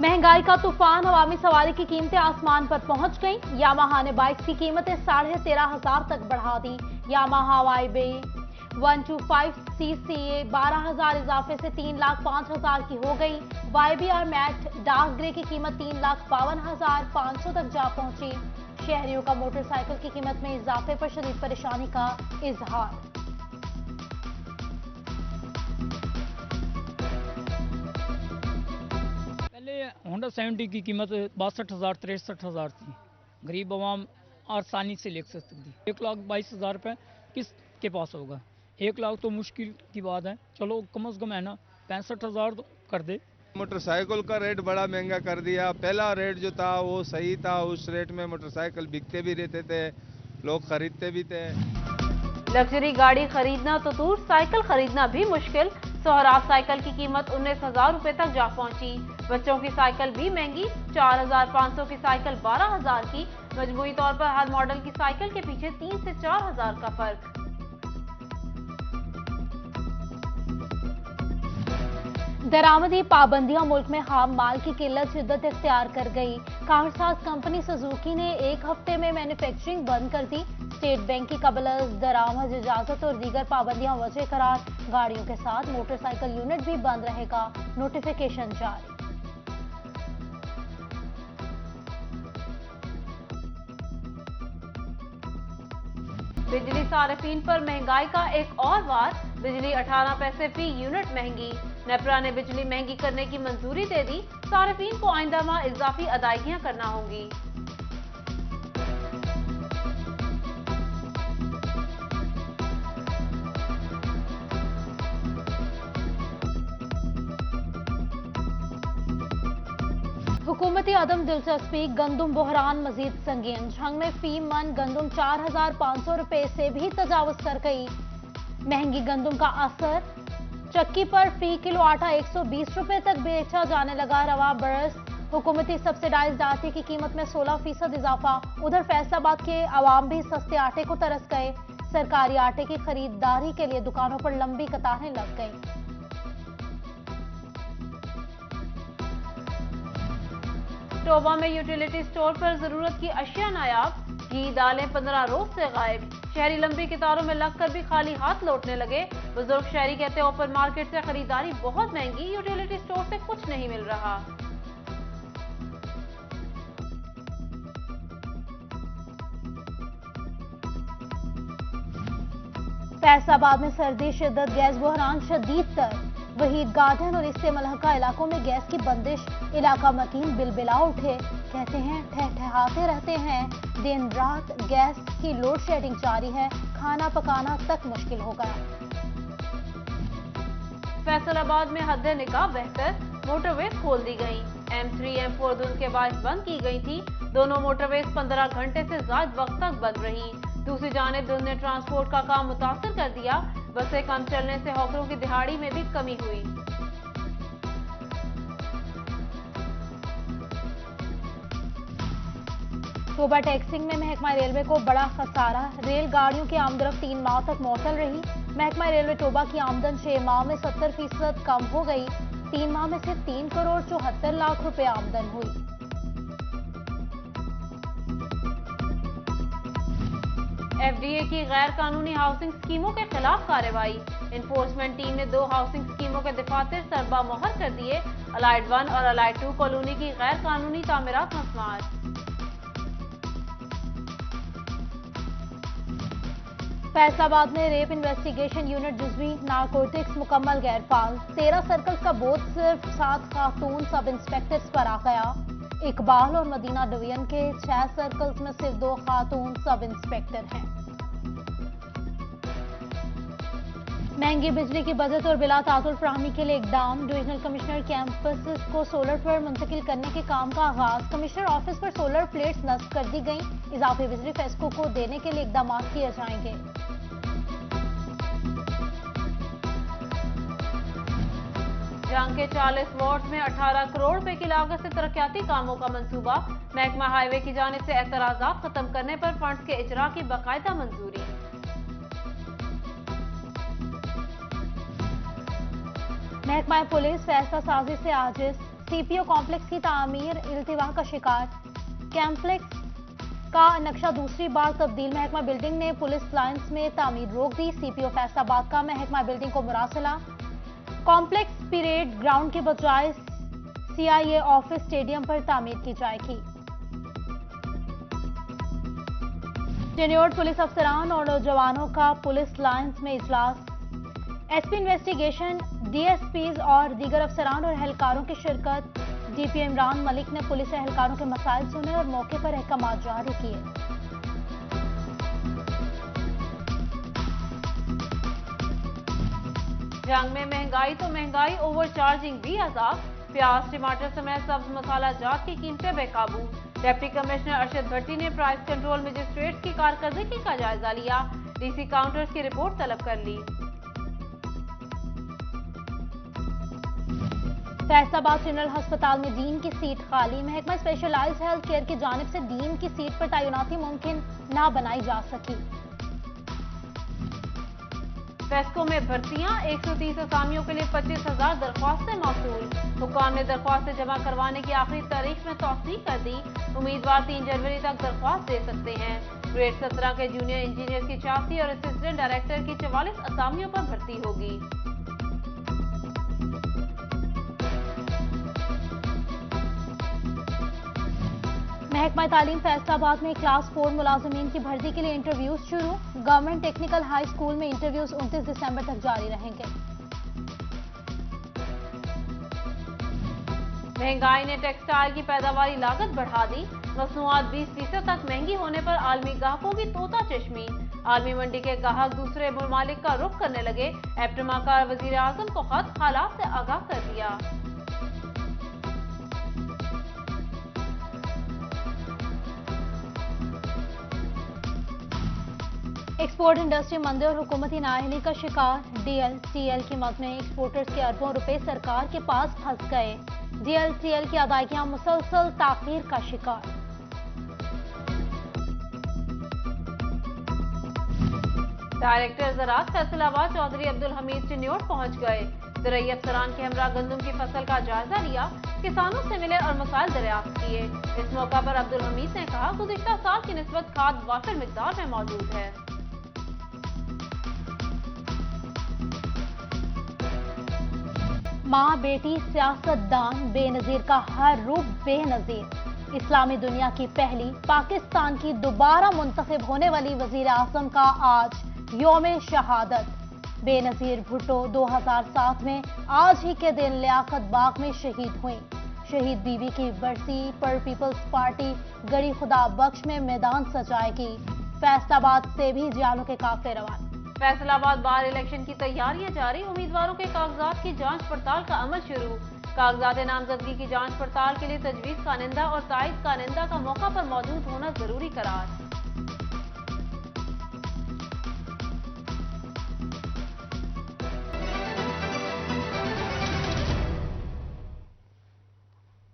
महंगाई का तूफान, अवामी सवारी की कीमतें आसमान पर पहुंच गईं। यामाहा ने बाइक्स की कीमतें 13,500 तक बढ़ा दी। यामाहा YB 125 CCA 12,000 इजाफे से 3,05,000 की हो गई। YBR मैट डार्क ग्रे की कीमत 3,52,500 तक जा पहुंची। शहरियों का मोटरसाइकिल की कीमत में इजाफे पर शदीद परेशानी का इजहार। पहले होंडा 70 की कीमत 62,000 63,000 थी। गरीब आवाम आसानी से ले सकती थी। 1,22,000 रुपये किस के पास होगा? 1 लाख तो मुश्किल की बात है। चलो कम से कम है ना 65,000 तो कर दे। मोटरसाइकिल का रेट बड़ा महंगा कर दिया। पहला रेट जो था वो सही था, उस रेट में मोटरसाइकिल बिकते भी रहते थे, लोग खरीदते भी थे। लग्जरी गाड़ी खरीदना तो दूर, साइकिल खरीदना भी मुश्किल। सोहराब साइकिल की कीमत 19,000 रुपए तक जा पहुंची। बच्चों की साइकिल भी महंगी, 4,500 की साइकिल 12,000 की। मजमूई तौर पर हर मॉडल की साइकिल के पीछे 3 से 4,000 का फर्क। दरामदी पाबंदियां मुल्क में खाम माल की किल्लत शिद्दत इख्तियार कर गई। कारसाज कंपनी सुजुकी ने एक हफ्ते में मैन्युफैक्चरिंग बंद कर दी। स्टेट बैंक की कबल दरामद इजाजत और दीगर पाबंदियां वजह करार। गाड़ियों के साथ मोटरसाइकिल यूनिट भी बंद रहेगा, नोटिफिकेशन जारी। बिजली सार्फिन पर महंगाई का एक और वार। बिजली 18 पैसे फी यूनिट महंगी। नेपरा ने बिजली महंगी करने की मंजूरी दे दी। सार्फिन को आइंदा माह इजाफी अदायगियां करना होंगी। हुकूमती अदम दिलचस्पी, गंदुम बहरान मजीद संगीन। झंग में फी मन गंदुम 4,500 रुपए से भी तजावज कर गई। महंगी गंदुम का असर, चक्की पर फी किलो आटा 120 रुपए तक बेचा जाने लगा। रवा बरस हुकूमती सब्सिडाइज्ड आटे की कीमत में 16% इजाफा। उधर फैसलाबाद के अवाम भी सस्ते आटे को तरस गए। सरकारी आटे की खरीदारी के लिए दुकानों पर लंबी कतारें लग गई। टोबा में यूटिलिटी स्टोर पर जरूरत की अशिया नायाब। घी दालें 15 रोज से गायब। शहरी लंबी कतारों में लगकर भी खाली हाथ लौटने लगे। बुजुर्ग शहरी कहते हैं ओपन मार्केट से खरीदारी बहुत महंगी, यूटिलिटी स्टोर से कुछ नहीं मिल रहा। फैसलाबाद में सर्दी शिद्दत, गैस बहरान शदीद तर। वहीद गार्डन और इससे मलहका इलाकों में गैस की बंदिश। इलाका मकीन बिलबिला उठे। कहते हैं ठहठहाते रहते हैं। दिन रात गैस की लोड शेडिंग जारी है। खाना पकाना तक मुश्किल हो गया। फैसलाबाद में हद निकाह बेहतर, मोटरवे खोल दी गई। M3 M4 धुंध के बायस बंद की गई थी। दोनों मोटरवेज 15 घंटे से ज्यादा वक्त तक बंद रही। दूसरी जानिब धुंध ने ट्रांसपोर्ट का काम मुतासर कर दिया। बसें कम चलने से हॉकरों की दिहाड़ी में भी कमी हुई। टोबा टैक्सिंग में महकमा रेलवे को बड़ा खसारा। रेलगाड़ियों की आमदरफ्त 3 माह तक मौतल रही। महकमा रेलवे टोबा की आमदन 6 माह में 70% कम हो गई। 3 माह में से 3 करोड़ 74 लाख रुपए आमदन हुई। FDA की गैर कानूनी हाउसिंग स्कीमों के खिलाफ कार्रवाई। इन्फोर्समेंट टीम ने 2 हाउसिंग स्कीमों के दफातर सरबा मोहर कर दिए। अलाइड 1 और अलाइड 2 कॉलोनी की गैर कानूनी तामीरात मसमार। फैसलाबाद में रेप इन्वेस्टिगेशन यूनिट जुज़वी नारकोटिक्स मुकम्मल गैरफाल। 13 सर्कल्स का बोझ सिर्फ 7 खातून सब इंस्पेक्टर्स पर आ गया। इकबाल और मदीना डिवीजन के 6 सर्कल्स में सिर्फ 2 खातून सब इंस्पेक्टर हैं। महंगी बिजली की बचत और बिला तातुल फराहमी के लिए इकदाम। डिविजनल कमिश्नर कैंपस को सोलर पर मुंतकिल करने के काम का आगाज। कमिश्नर ऑफिस पर सोलर प्लेट्स नस्ब कर दी गई। इजाफी बिजली फेस्को को देने के लिए इकदाम किए जाएंगे। जंग के 40 वार्ड में 18 करोड़ रुपए की लागत से तरक्याती कामों का मंसूबा। महकमा हाईवे की जानिब से एतराजात खत्म करने पर फंड्स के इजरा की बाकायदा मंजूरी। महकमा पुलिस फैसला साजी से आजिज। सीपीओ कॉम्प्लेक्स की तामीर इल्तिवा का शिकार। कॉम्प्लेक्स का नक्शा दूसरी बार तब्दील। महकमा बिल्डिंग ने पुलिस लाइंस में तामीर रोक दी। सीपीओ फैसलाबाद का महकमा बिल्डिंग को मुरासला। कॉम्प्लेक्स परेड ग्राउंड के बजाय सीआईए ऑफिस स्टेडियम पर तामीर की जाएगी। टेन्योर्ड पुलिस अफसरान और नौजवानों का पुलिस लाइंस में इजलास। एसपी इन्वेस्टिगेशन, डीएसपीज और दीगर अफसरान और एहलकारों की शिरकत। डीपी इमरान मलिक ने पुलिस एहलकारों के मसाइल सुने और मौके पर अहकाम जारी किए। जंग में महंगाई तो महंगाई, ओवरचार्जिंग भी अजाब। प्याज, टमाटर समेत सब्ज मसाला जात की कीमतें बेकाबू। डिप्टी कमिश्नर अरशद भट्टी ने प्राइस कंट्रोल मजिस्ट्रेट की कारकर्दगी का जायजा लिया। डीसी काउंटर्स की रिपोर्ट तलब कर ली। फैसलाबाद जनरल अस्पताल में डीन की सीट खाली। महकमा स्पेशलाइज्ड हेल्थ केयर की जानिब से डीन की सीट पर तैनाती मुमकिन न बनाई जा सकी। फेस्को में भर्तियां, 130 असामियों के लिए 25,000 दरख्वास्तें मौसूल। हुक्काम ने दरख्वास्तें जमा करवाने की आखिरी तारीख में तौसीह कर दी। उम्मीदवार 3 जनवरी तक दरख्वास्त दे सकते हैं। ग्रेड 17 के जूनियर इंजीनियर की 86 और असिस्टेंट डायरेक्टर की 44 असामियों पर भर्ती होगी। महकमा तालीम फैसलाबाद में क्लास 4 मुलाजमीन की भर्ती के लिए इंटरव्यूज शुरू। गवर्नमेंट टेक्निकल हाई स्कूल में इंटरव्यूज 29 दिसंबर तक जारी रहेंगे। महंगाई ने टेक्सटाइल की पैदावारी लागत बढ़ा दी। मसनूआत 20% तक महंगी होने पर आलमी ग्राहकों की तोता चश्मी। आलमी मंडी के ग्राहक दूसरे ममालिक का रुख करने लगे। एप्टमा का वजीर आजम को खत, हालात से आगाह कर दिया। एक्सपोर्ट इंडस्ट्री मंदे और हुकूमती नाअहली का शिकार। डीएल-टीएल की मद में एक्सपोर्टर्स के अरबों रुपए सरकार के पास फंस गए। डीएल-टीएल की अदायगियां मुसलसल ताखीर का शिकार। डायरेक्टर ज़राअत फैसलाबाद चौधरी अब्दुल हमीद टेन्योर्ड पहुंच गए। ज़रई अफसरान के हमरा गंदम की फसल का जायजा लिया। किसानों से मिले और मसाइल दरियाफ्त किए। इस मौका पर अब्दुल हमीद ने कहा, गुज़िश्ता साल की निस्बत खाद वाफिर मिकदार में मौजूद है। माँ बेटी सियासतदान, बेनजीर का हर रूप बेनजीर। इस्लामी दुनिया की पहली, पाकिस्तान की दोबारा मुंतखब होने वाली वजीर आजम का आज यौम शहादत। बेनजीर भुट्टो 2007 में आज ही के दिन लियाकत बाग में शहीद हुई। शहीद बीवी की बरसी पर पीपल्स पार्टी गड़ी खुदा बख्श में मैदान सजाएगी। फैसलाबाद से भी जियालों के काफिले रवाना। फैसलाबाद बार इलेक्शन की तैयारियां जारी। उम्मीदवारों के कागजात की जांच पड़ताल का अमल शुरू। कागजात नामजदगी की जांच पड़ताल के लिए तजवीज़ कानिंदा और ताइद कानिंदा का मौका पर मौजूद होना जरूरी करार।